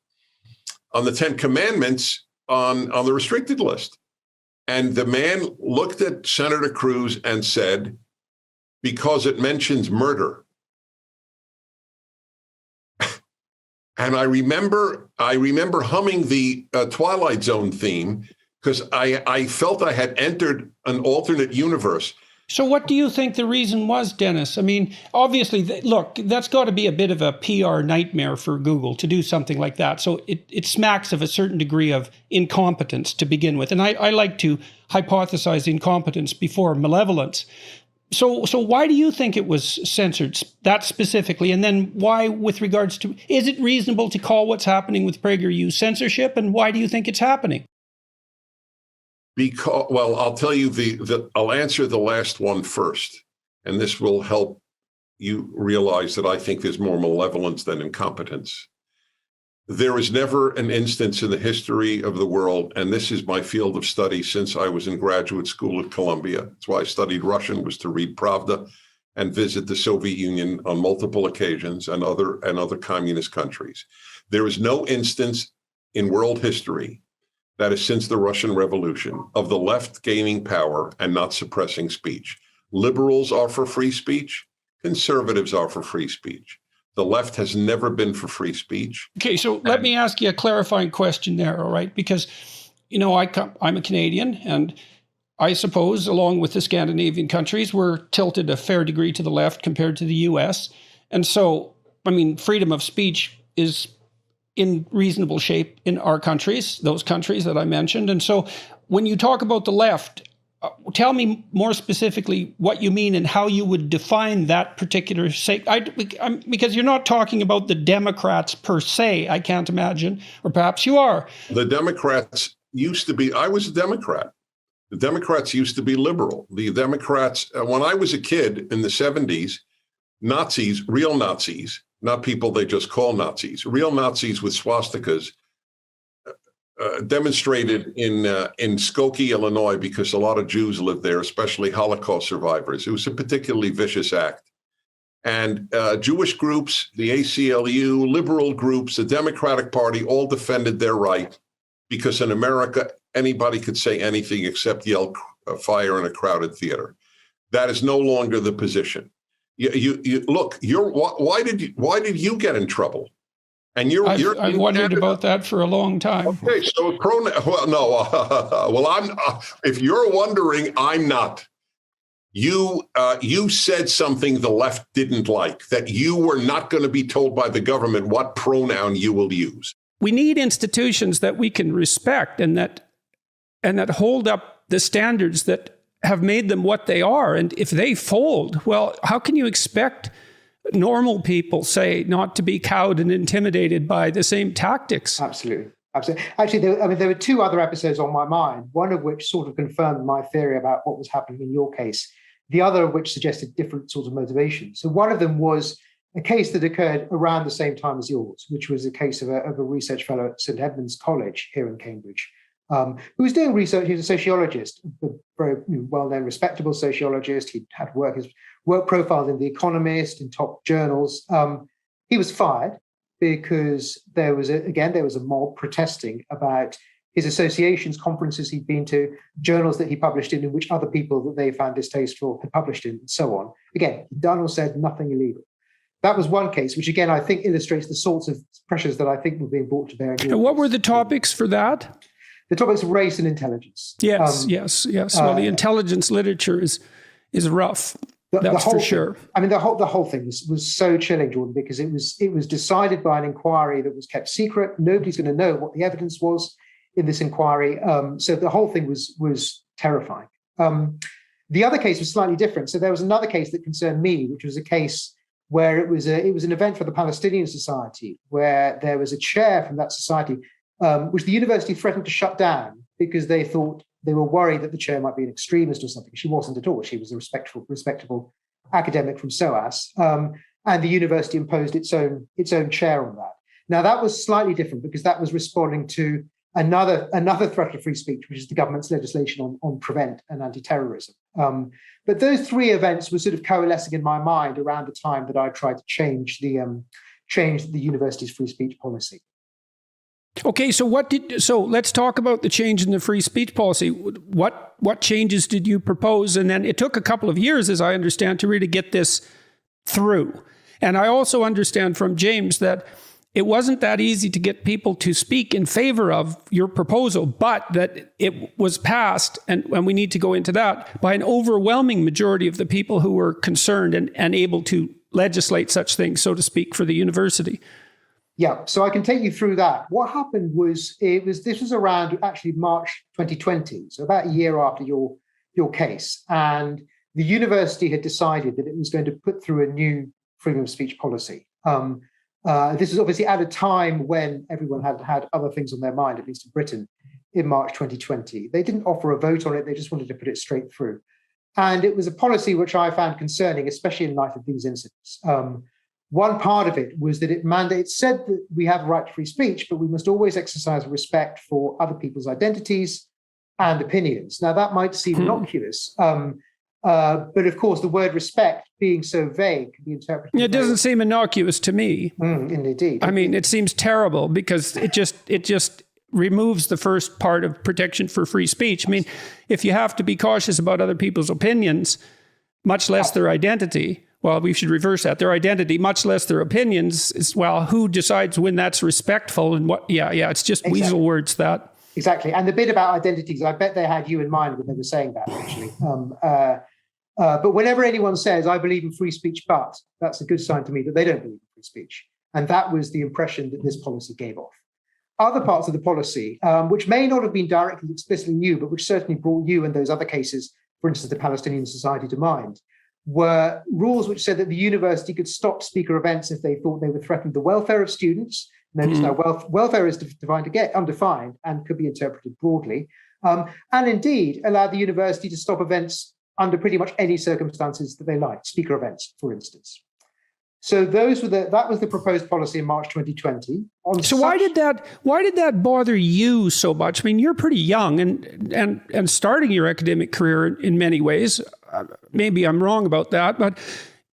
10 Commandments on the restricted list? And the man looked at Senator Cruz and said, because it mentions murder. And I remember humming the Twilight Zone theme, because I felt I had entered an alternate universe. So what do you think the reason was, Dennis? I mean, obviously, look, that's got to be a bit of a PR nightmare for Google to do something like that. So it smacks of a certain degree of incompetence to begin with. And I like to hypothesize incompetence before malevolence. So why do you think it was censored that specifically? And then why, with regards to, is it reasonable to call what's happening with PragerU censorship? And why do you think it's happening? Because, well, I'll tell you I'll answer the last one first, and this will help you realize that I think there's more malevolence than incompetence. there is never an instance in the history of the world, and this is my field of study since I was in graduate school at Columbia. That's why I studied Russian, was to read Pravda and visit the Soviet Union on multiple occasions and other communist countries. There is no instance in world history that is since the Russian Revolution of the left gaining power and not suppressing speech. Liberals are for free speech. Conservatives are for free speech. The left has never been for free speech. Okay, so let me ask you a clarifying question there, all right? Because, I'm a Canadian, and I suppose, along with the Scandinavian countries, we're tilted a fair degree to the left compared to the US. And so, freedom of speech is in reasonable shape in our countries, those countries that I mentioned. And so when you talk about the left, tell me more specifically what you mean and how you would define that particular because you're not talking about the Democrats per se, I can't imagine, or perhaps you are. The Democrats used to be, I was a Democrat. The Democrats used to be liberal. The Democrats, when I was a kid in the 70s, Nazis, real Nazis, not people they just call Nazis, real Nazis with swastikas, demonstrated in Skokie, Illinois, because a lot of Jews lived there, especially Holocaust survivors. It was a particularly vicious act. And Jewish groups, the ACLU, liberal groups, the Democratic Party, all defended their right, because in America, anybody could say anything except yell fire in a crowded theater. That is no longer the position. You look. Why did you get in trouble? And I've wondered about that for a long time. Okay, so I'm. If you're wondering, I'm not. You said something the left didn't like, that you were not going to be told by the government what pronoun you will use. We need institutions that we can respect and that hold up the standards that have made them what they are. And if they fold, well, how can you expect normal people, say, not to be cowed and intimidated by the same tactics? Absolutely. Actually, there were two other episodes on my mind, one of which sort of confirmed my theory about what was happening in your case, the other of which suggested different sorts of motivations. So one of them was a case that occurred around the same time as yours, which was a case of a research fellow at St Edmunds College here in Cambridge, who was doing research. He was a sociologist, a very well-known, respectable sociologist. He'd had his work profiled in The Economist, in top journals. He was fired because there was a mob protesting about his associations, conferences he'd been to, journals that he published in which other people that they found distasteful had published in, and so on. Again, he'd done or said nothing illegal. That was one case, which again, I think illustrates the sorts of pressures that I think were being brought to bear. And what were the topics for that? The topics of race and intelligence. Yes. Well, the intelligence literature is rough. That's for sure. The whole thing was so chilling, Jordan, because it was decided by an inquiry that was kept secret. Nobody's going to know what the evidence was in this inquiry. So the whole thing was terrifying. The other case was slightly different. So there was another case that concerned me, which was a case where it was an event for the Palestinian Society, where there was a chair from that society, which the university threatened to shut down because they were worried that the chair might be an extremist or something. She wasn't at all. She was a respectable academic from SOAS, and the university imposed its own chair on that. Now that was slightly different because that was responding to another threat of free speech, which is the government's legislation on prevent and anti-terrorism. But those three events were sort of coalescing in my mind around the time that I tried to change the university's free speech policy. Okay, so let's talk about the change in the free speech policy. What changes did you propose? And then it took a couple of years, as I understand, to really get this through. And I also understand from James that it wasn't that easy to get people to speak in favor of your proposal, but that it was passed, and we need to go into that, by an overwhelming majority of the people who were concerned and able to legislate such things, so to speak, for the university. Yeah, so I can take you through that. What happened was this was around actually March 2020, so about a year after your case, and the university had decided that it was going to put through a new freedom of speech policy. This is obviously at a time when everyone had other things on their mind, at least in Britain, in March 2020. They didn't offer a vote on it, they just wanted to put it straight through. And it was a policy which I found concerning, especially in light of these incidents. one part of it was that it said that we have a right to free speech, but we must always exercise respect for other people's identities and opinions. Now, that might seem innocuous, but of course, the word respect being so vague can be interpreted. It doesn't seem innocuous to me. Indeed. I mean, it seems terrible because it just removes the first part of protection for free speech. I mean, if you have to be cautious about other people's opinions, much less their identity, well, we should reverse that. Their identity, much less their opinions, is, well, who decides when that's respectful and what? Yeah, it's just weasel words, that. Exactly. And the bit about identities, I bet they had you in mind when they were saying that, actually. But whenever anyone says, I believe in free speech, but, that's a good sign to me that they don't believe in free speech. And that was the impression that this policy gave off. Other parts of the policy, which may not have been directly explicitly new, but which certainly brought you and those other cases, for instance, the Palestinian Society, to mind, were rules which said that the university could stop speaker events if they thought they would threaten the welfare of students. Notice now, welfare is defined to get undefined and could be interpreted broadly, and indeed allow the university to stop events under pretty much any circumstances that they like, speaker events, for instance. So that was the proposed policy in March 2020. Why did that bother you so much? I mean, you're pretty young and starting your academic career in many ways. Maybe I'm wrong about that, but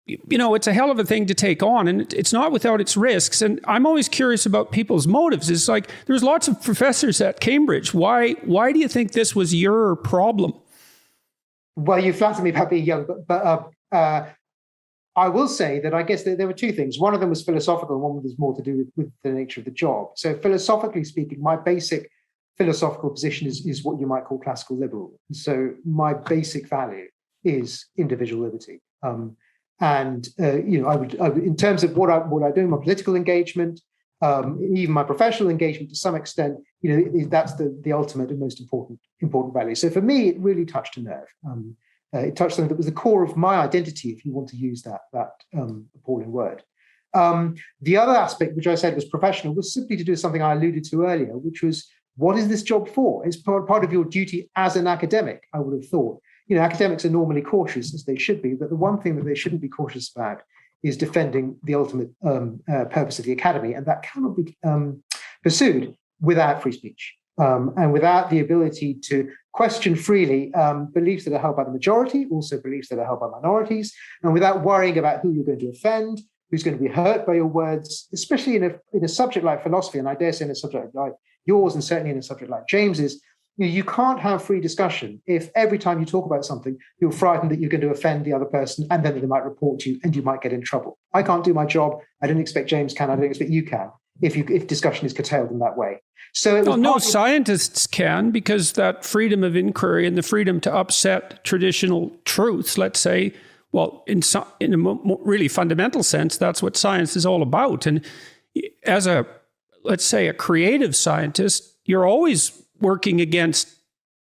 it's a hell of a thing to take on, and it's not without its risks. And I'm always curious about people's motives. It's like there's lots of professors at Cambridge. Why do you think this was your problem? Well, you flatter me about being young, but I will say that I guess there were two things. One of them was philosophical, and one was more to do with the nature of the job. So philosophically speaking, my basic philosophical position is what you might call classical liberal. So my basic value is individual liberty. I would, in terms of what I do in my political engagement, even my professional engagement to some extent, that's the ultimate and most important value. So for me, it really touched a nerve. It touched something that was the core of my identity, if you want to use that appalling word. The other aspect, which I said was professional, was simply to do something I alluded to earlier, which was, what is this job for? It's part of your duty as an academic, I would have thought. Academics are normally cautious, as they should be, but the one thing that they shouldn't be cautious about is defending the ultimate purpose of the academy, and that cannot be pursued without free speech and without the ability to question freely beliefs that are held by the majority, also beliefs that are held by minorities, and without worrying about who you're going to offend, who's going to be hurt by your words, especially in a subject like philosophy, and I dare say in a subject like yours, and certainly in a subject like James's. You can't have free discussion if every time you talk about something, you're frightened that you're going to offend the other person and then they might report you and you might get in trouble. I can't do my job. I don't expect James can. I don't expect you can if discussion is curtailed in that way. So no scientists can, because that freedom of inquiry and the freedom to upset traditional truths, let's say, well, in a really fundamental sense, that's what science is all about. And as let's say, a creative scientist, you're always working against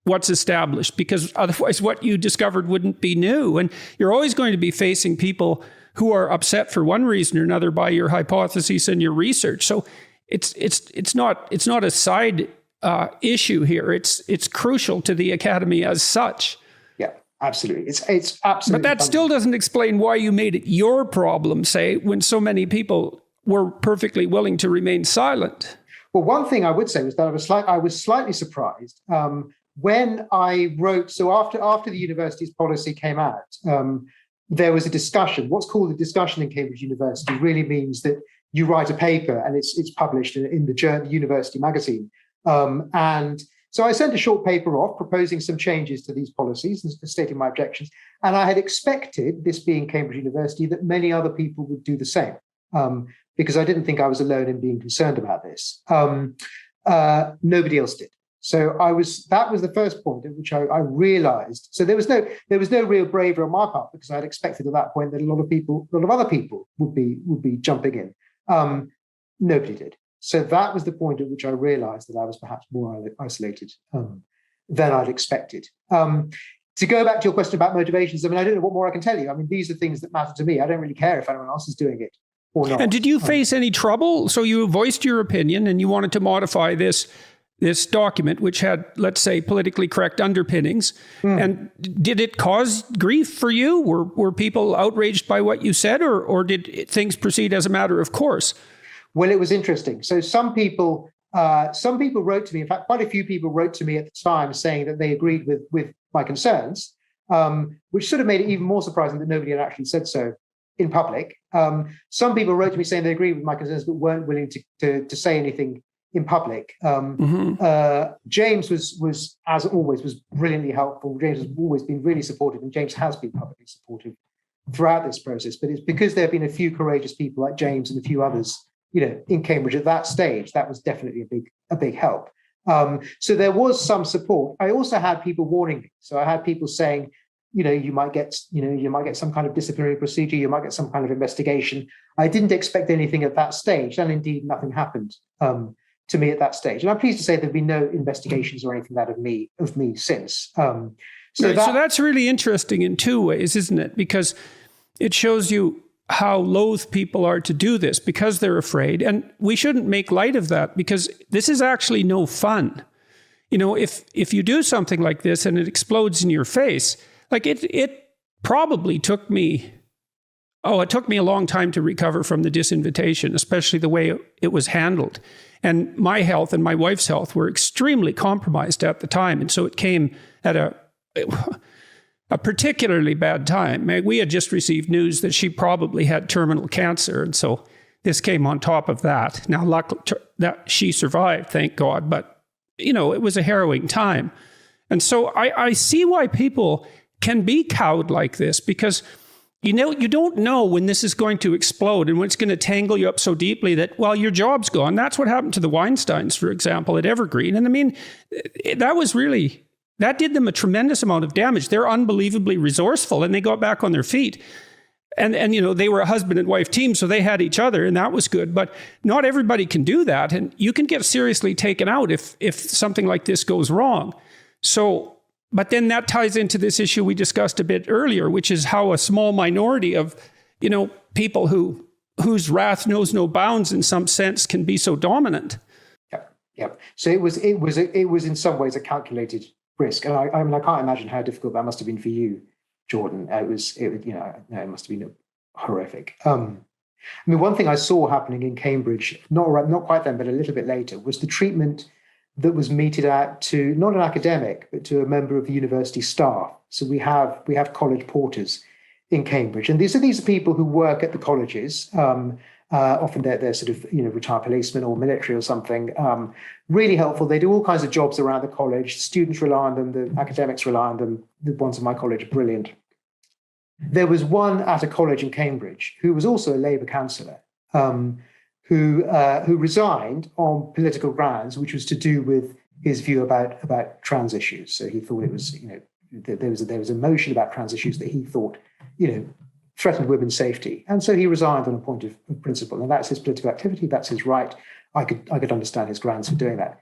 what's established, because otherwise what you discovered wouldn't be new. And you're always going to be facing people who are upset for one reason or another by your hypotheses and your research. So it's not a side issue here. It's crucial to the academy as such. Yeah, absolutely. It's absolutely. But that still doesn't explain why you made it your problem, say, when so many people were perfectly willing to remain silent. Well, one thing I would say was that I was slightly surprised when I wrote. So after the university's policy came out, there was a discussion. What's called a discussion in Cambridge University really means that you write a paper and it's published in the university magazine. And so I sent a short paper off proposing some changes to these policies and stating my objections. And I had expected, this being Cambridge University, that many other people would do the same. Because I didn't think I was alone in being concerned about this. Nobody else did. So that was the first point at which I realized. So there was no real bravery on my part, because I had expected at that point that a lot of other people would be jumping in. Nobody did. So that was the point at which I realized that I was perhaps more isolated than I'd expected. To go back to your question about motivations, I mean, I don't know what more I can tell you. I mean, these are things that matter to me. I don't really care if anyone else is doing it or not. And did you face any trouble? So you voiced your opinion and you wanted to modify this this document, which had, let's say, politically correct underpinnings. And did it cause grief for you? Were people outraged by what you said, or did things proceed as a matter of course? Well, it was interesting. So some people wrote to me. In fact, quite a few people wrote to me at the time saying that they agreed with my concerns, which sort of made it even more surprising that nobody had actually said so in public. Some people wrote to me saying they agreed with my concerns but weren't willing to say anything in public. James was, as always, was brilliantly helpful. James has always been really supportive, and James has been publicly supportive throughout this process. But it's because there have been a few courageous people like James and a few others, in Cambridge at that stage, that was definitely a big help. So there was some support. I also had people warning me. So I had people saying, you might get some kind of disciplinary procedure, you might get some kind of investigation. I didn't expect anything at that stage, and indeed nothing happened to me at that stage. And I'm pleased to say there've been no investigations or anything of me since. So that's really interesting in two ways, isn't it? Because it shows you how loath people are to do this because they're afraid. And we shouldn't make light of that, because this is actually no fun. If you do something like this and it explodes in your face, like it probably took me a long time to recover from the disinvitation, especially the way it was handled. And my health and my wife's health were extremely compromised at the time. And so it came at a particularly bad time. We had just received news that she probably had terminal cancer. And so this came on top of that. Now, luckily that she survived, thank God. But, it was a harrowing time. And so I see why people can be cowed like this, because you don't know when this is going to explode and when it's going to tangle you up so deeply that, well, your job's gone. That's what happened to the Weinsteins, for example, at Evergreen. And I mean, that did them a tremendous amount of damage. They're unbelievably resourceful, and they got back on their feet. And they were a husband and wife team, so they had each other, and that was good. But not everybody can do that, and you can get seriously taken out if something like this goes wrong. So, but then that ties into this issue we discussed a bit earlier, which is how a small minority of, people whose wrath knows no bounds in some sense can be so dominant. Yeah. So it was in some ways a calculated risk, and I mean I can't imagine how difficult that must have been for you, Jordan. It must have been horrific. One thing I saw happening in Cambridge, not quite then, but a little bit later, was the treatment that was meted out to not an academic, but to a member of the university staff. So we have college porters in Cambridge, and these are people who work at the colleges. Often they're sort of retired policemen or military or something. Really helpful. They do all kinds of jobs around the college. Students rely on them. The academics rely on them. The ones in my college are brilliant. There was one at a college in Cambridge who was also a Labour councillor, who resigned on political grounds, which was to do with his view about trans issues. So he thought it was there was a motion about trans issues that he thought threatened women's safety, and so he resigned on a point of principle, and that's his political activity. That's his right. I could understand his grounds for doing that.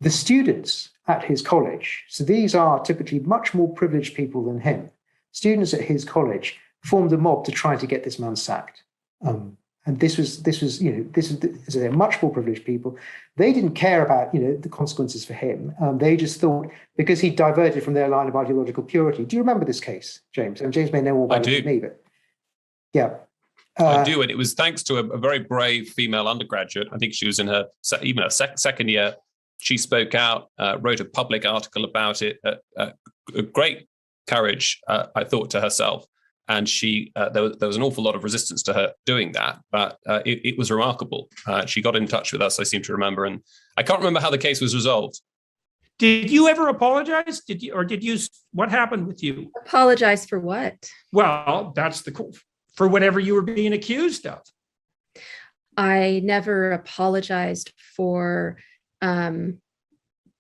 The students at his college, so these are typically much more privileged people than him. Students at his college formed a mob to try to get this man sacked. And this was they're much more privileged people. They didn't care about the consequences for him. They just thought because he diverted from their line of ideological purity. Do you remember this case, James? And James may know more about it than me, but yeah. I do, and it was thanks to a very brave female undergraduate. I think she was in her second year. She spoke out, wrote a public article about it. Great courage, I thought to herself, and there was an awful lot of resistance to her doing that, but it was remarkable. She got in touch with us, I seem to remember, and I can't remember how the case was resolved. Did you ever apologize? What happened with you? Apologize for what? Well, for whatever you were being accused of. I never apologized for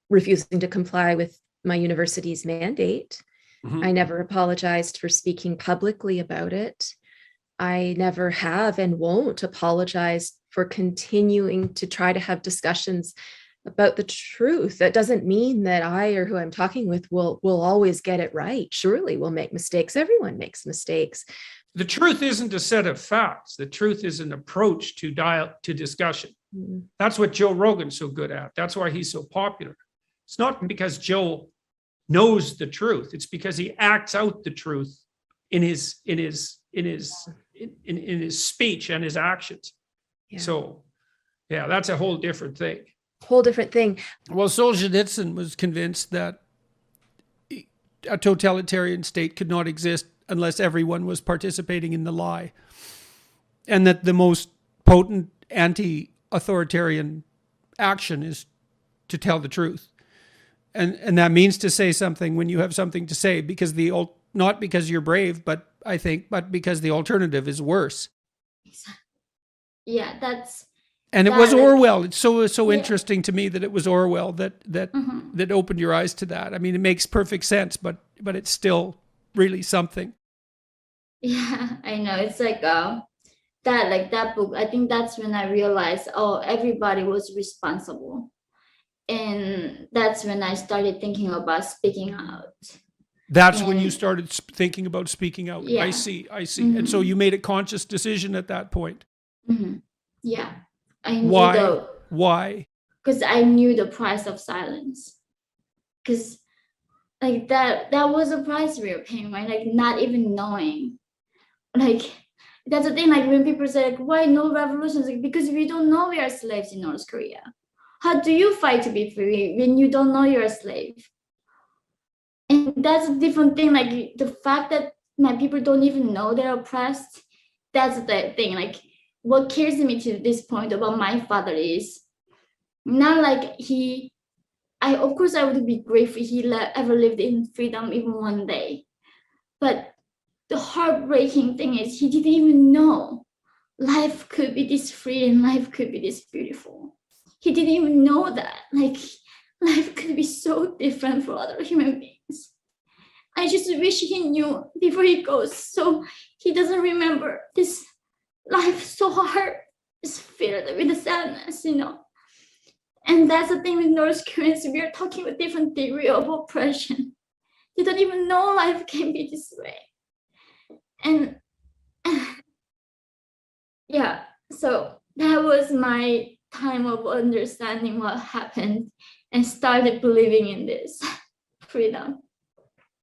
refusing to comply with my university's mandate. Mm-hmm. I never apologized for speaking publicly about it. I never have and won't apologize for continuing to try to have discussions about the truth. That doesn't mean that I or who I'm talking with will always get it right. Surely we'll make mistakes. Everyone makes mistakes. The truth isn't a set of facts. The truth is an approach to discussion. That's what Joe Rogan's so good at. That's why he's so popular. It's not because Joe knows the truth. It's because he acts out the truth in his speech and his actions. Yeah. So, yeah, that's a whole different thing. Whole different thing. Well, Solzhenitsyn was convinced that a totalitarian state could not exist unless everyone was participating in the lie, and that the most potent anti-authoritarian action is to tell the truth. And that means to say something when you have something to say, because not because you're brave, but because the alternative is worse. Yeah, that's. And it was Orwell. It's so interesting to me that it was Orwell that opened your eyes to that. I mean, it makes perfect sense, but it's still really something. Yeah, I know. It's like that book. I think that's when I realized, everybody was responsible. And that's when I started thinking about speaking out. That's when you started thinking about speaking out. Yeah. I see. And so you made a conscious decision at that point. Yeah. I knew Why? Because I knew the price of silence. Because like that was a price we were paying, right? Like not even knowing. Like that's the thing, like when people say like, why no revolutions? Like, because we don't know we are slaves in North Korea. How do you fight to be free when you don't know you're a slave? And that's a different thing. Like the fact that my people don't even know they're oppressed, that's the thing. Like what carries me to this point about my father is not like of course I would be grateful he ever lived in freedom even one day. But the heartbreaking thing is he didn't even know life could be this free and life could be this beautiful. He didn't even know that, like, life could be so different for other human beings. I just wish he knew before he goes, so he doesn't remember this life so hard, is filled with the sadness, And that's the thing with North Koreans, we are talking about different degree of oppression. They don't even know life can be this way. And yeah, so that was my time of understanding what happened and started believing in this freedom.